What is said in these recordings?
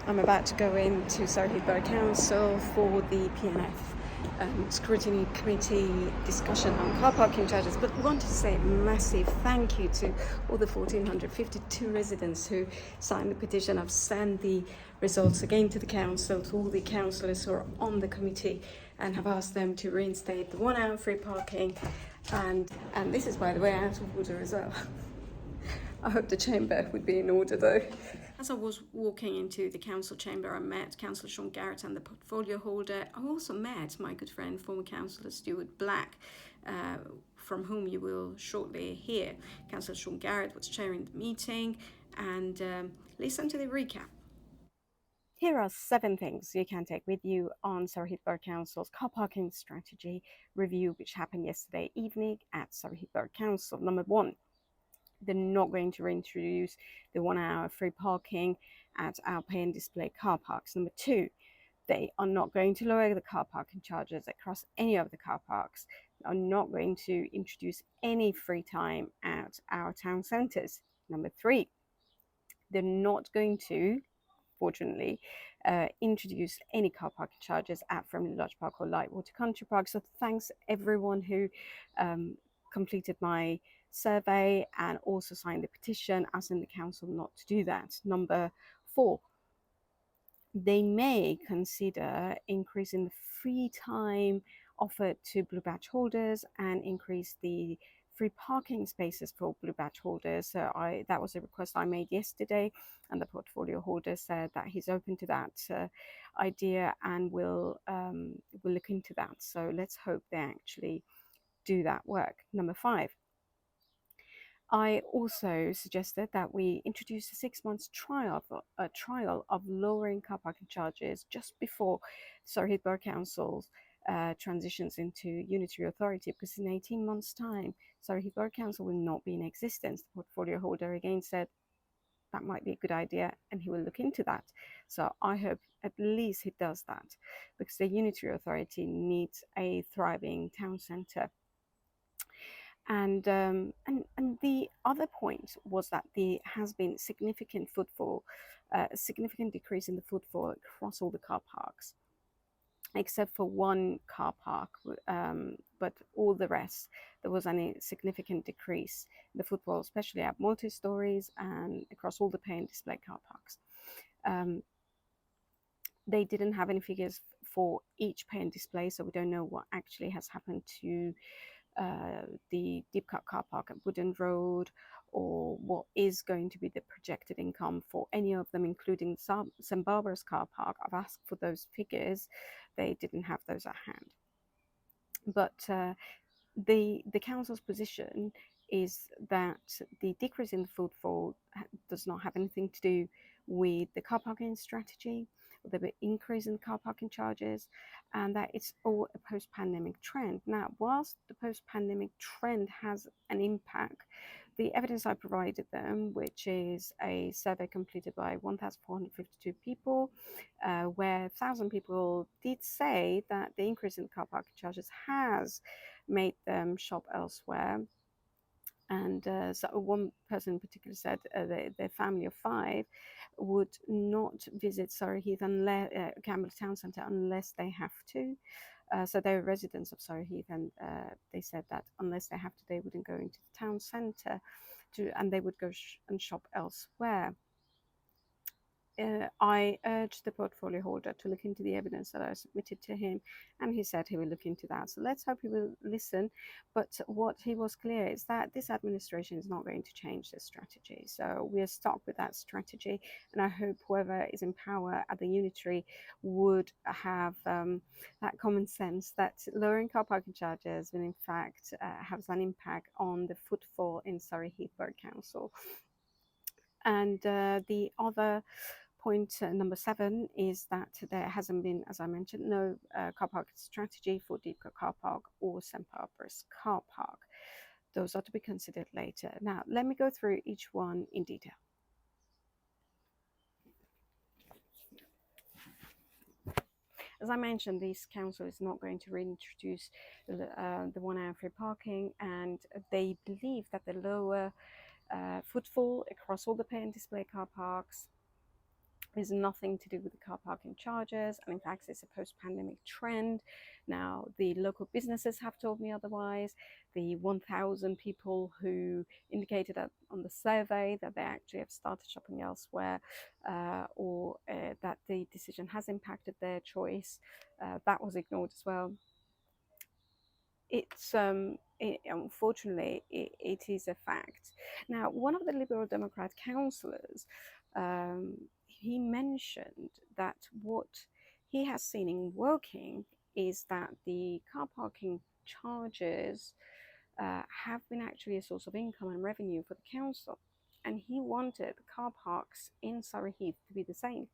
I'm about to go into Surrey Heath Borough Council for the PNF Scrutiny Committee discussion on car parking charges, but I want to say a massive thank you to all the 1,452 residents who signed the petition. I've sent the results again to the council, to all the councillors who are on the committee, and have asked them to reinstate the 1 hour free parking. And this is, by the way, out of order as well. I hope the chamber would be in order though. As I was walking into the council chamber, I met Councillor Sean Garrett and the portfolio holder. I also met my good friend, former councillor Stuart Black, from whom you will shortly hear. Councillor Sean Garrett was chairing the meeting, and listen to the recap. Here are 7 things you can take with you on Surrey Heath Borough Council's car parking strategy review, which happened yesterday evening at Surrey Heath Borough Council. Number 1. They're not going to reintroduce the 1 hour free parking at our pay and display car parks. Number 2, they are not going to lower the car parking charges across any of the car parks. They are not going to introduce any free time at our town centres. Number 3, they're not going to, fortunately, introduce any car parking charges at Frimley Lodge Park or Lightwater Country Park. So thanks everyone who completed my survey and also signed the petition asking the council not to do that. Number 4, they may consider increasing the free time offered to blue badge holders and increase the free parking spaces for blue badge holders. So that was a request I made yesterday, and the portfolio holder said that he's open to that idea and will look into that. So let's hope they actually do that work. Number 5, I also suggested that we introduce a 6 months trial of lowering car parking charges just before Surrey Heath Borough Council transitions into unitary authority, because in 18 months' time, Surrey Heath Borough Council will not be in existence. The portfolio holder again said that might be a good idea and he will look into that. So I hope at least he does that, because the unitary authority needs a thriving town centre. And the other point was that there has been significant footfall, a significant decrease in the footfall across all the car parks, except for one car park, but all the rest, there was a significant decrease in the footfall, especially at multi-stories and across all the pay and display car parks. They didn't have any figures for each pay and display, so we don't know what actually has happened to the deep cut car park at Wooden Road, or what is going to be the projected income for any of them, including St Barbara's car park. I've asked for those figures, they didn't have those at hand. But the council's position is that the decrease in the footfall does not have anything to do with the car parking strategy, or the increase in car parking charges, and that it's all a post-pandemic trend. Now, whilst the post-pandemic trend has an impact, the evidence I provided them, which is a survey completed by 1,452 people, where 1,000 people did say that the increase in car parking charges has made them shop elsewhere. And so one person in particular said their family of 5 would not visit Surrey Heath unless Campbell Town Centre unless they have to. So they're residents of Surrey Heath, and they said that unless they have to, they wouldn't go into the town centre, and they would go and shop elsewhere. I urged the portfolio holder to look into the evidence that I submitted to him, and he said he will look into that. So let's hope he will listen. But what he was clear is that this administration is not going to change their strategy. So we are stuck with that strategy, and I hope whoever is in power at the unitary would have that common sense that lowering car parking charges will in fact have an impact on the footfall in Surrey Heath Borough Council. And the other point, number 7, is that there hasn't been, as I mentioned, no car park strategy for Deepcut Car Park or St Barbara's Car Park. Those are to be considered later. Now, let me go through each one in detail. As I mentioned, this council is not going to reintroduce the 1 hour free parking, and they believe that the lower footfall across all the pay and display car parks is nothing to do with the car parking charges, and in fact it's a post-pandemic trend. Now the local businesses have told me otherwise. The 1,000 people who indicated that on the survey that they actually have started shopping elsewhere, or that the decision has impacted their choice, that was ignored as well. Unfortunately, it is a fact. Now, one of the Liberal Democrat councillors, he mentioned that what he has seen in Woking is that the car parking charges have been actually a source of income and revenue for the council, and he wanted car parks in Surrey Heath to be the same.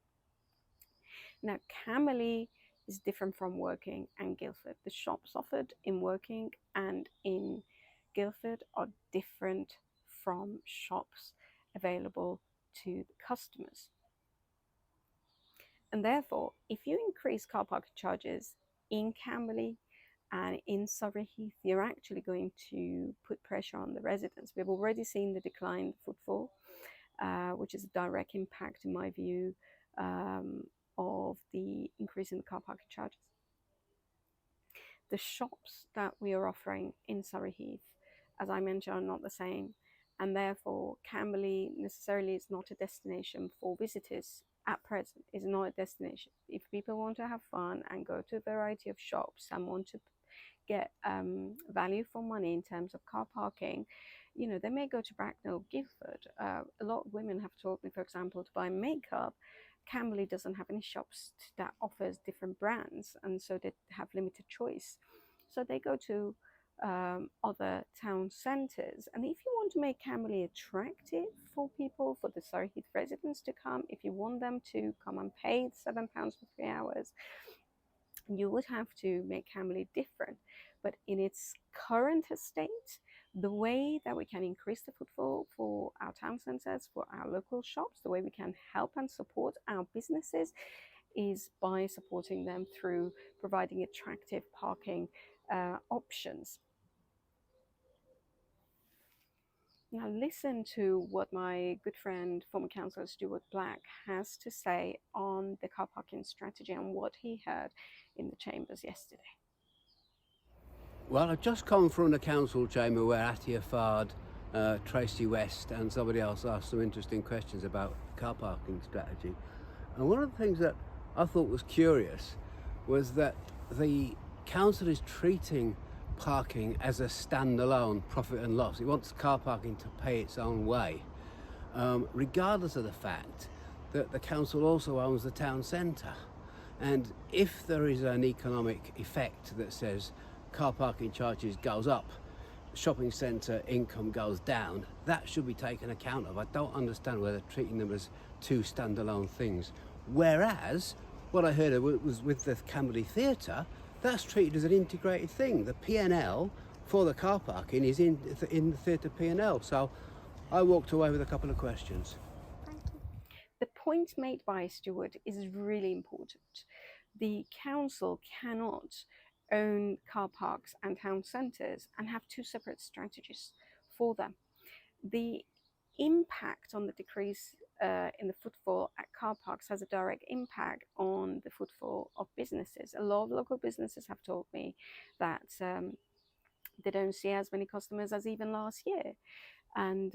Now, Camberley is different from Woking and Guildford. The shops offered in Woking and in Guildford are different from shops available to the customers. And therefore, if you increase car parking charges in Camberley and in Surrey Heath, you're actually going to put pressure on the residents. We've already seen the decline in footfall, which is a direct impact, in my view, of the increase in the car parking charges. The shops that we are offering in Surrey Heath, as I mentioned, are not the same, and therefore Camberley necessarily is not a destination for visitors at present. Is not a destination. If people want to have fun and go to a variety of shops and want to get value for money in terms of car parking, you know, they may go to Bracknell, Guildford. A lot of women have told me, for example, to buy makeup. Camberley doesn't have any shops that offers different brands, and so they have limited choice. So they go to other town centres. And if you want to make Camberley attractive for people, for the Surrey Heath residents to come, if you want them to come and pay £7 for 3 hours, you would have to make Camberley different. But in its current state, the way that we can increase the footfall for our town centres, for our local shops, the way we can help and support our businesses is by supporting them through providing attractive parking options. Now listen to what my good friend, former councillor Stuart Black, has to say on the car parking strategy and what he heard in the chambers yesterday. Well, I've just come from the council chamber where Attieh Fard, Tracy West and somebody else asked some interesting questions about car parking strategy. And one of the things that I thought was curious was that the council is treating parking as a standalone profit and loss. It wants car parking to pay its own way, regardless of the fact that the council also owns the town centre. And if there is an economic effect that says car parking charges goes up, shopping centre income goes down, that should be taken account of. I don't understand why they're treating them as two standalone things. Whereas what I heard was with the Camberley Theatre, that's treated as an integrated thing. The P&L for the car parking is in the theatre P&L. So I walked away with a couple of questions. Thank you. The point made by Stuart is really important. The council cannot own car parks and town centres and have two separate strategies for them. The impact on the decrease in the footfall at car parks has a direct impact on the footfall of businesses. A lot of local businesses have told me that they don't see as many customers as even last year. And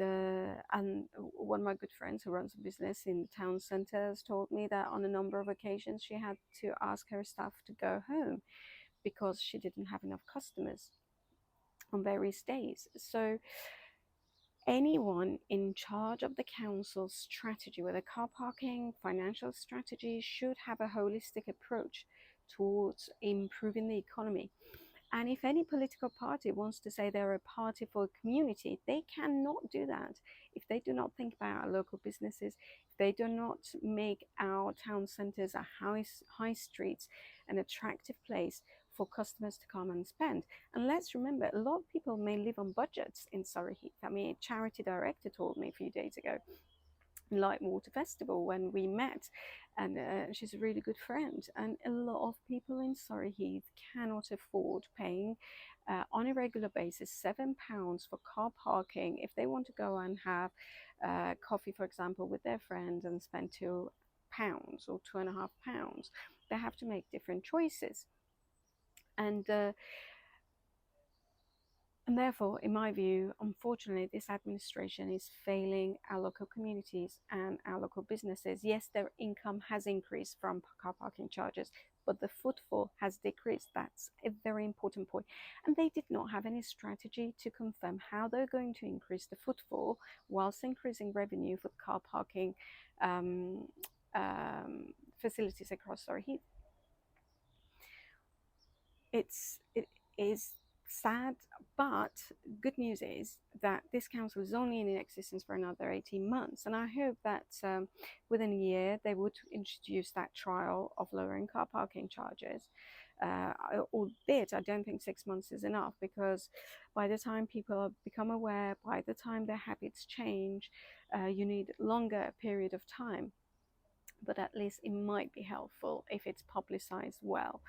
one of my good friends who runs a business in the town centre has told me that on a number of occasions she had to ask her staff to go home because she didn't have enough customers on various days. So anyone in charge of the council's strategy, whether car parking, financial strategy, should have a holistic approach towards improving the economy. And if any political party wants to say they're a party for a community, they cannot do that if they do not think about our local businesses, if they do not make our town centres, our high streets, an attractive place for customers to come and spend. And let's remember, a lot of people may live on budgets in Surrey Heath. I mean, a charity director told me a few days ago, Light Water Festival, when we met, and she's a really good friend, and a lot of people in Surrey Heath cannot afford paying on a regular basis £7 for car parking if they want to go and have coffee, for example, with their friends and spend £2 £2 or £2.50. They have to make different choices. And therefore, in my view, unfortunately, this administration is failing our local communities and our local businesses. Yes, their income has increased from car parking charges, but the footfall has decreased. That's a very important point. And they did not have any strategy to confirm how they're going to increase the footfall whilst increasing revenue for car parking facilities across Surrey Heath. It is sad, but good news is that this council is only in existence for another 18 months, and I hope that within a year they would introduce that trial of lowering car parking charges. Albeit I don't think 6 months is enough, because by the time people become aware, by the time their habits change, you need longer period of time. But at least it might be helpful if it's publicized well.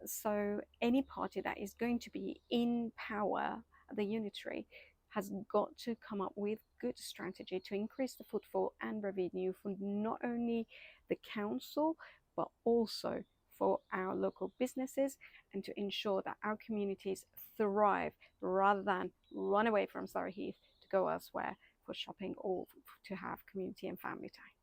So any party that is going to be in power, the unitary, has got to come up with good strategy to increase the footfall and revenue for not only the council, but also for our local businesses, and to ensure that our communities thrive rather than run away from Surrey Heath to go elsewhere for shopping or to have community and family time.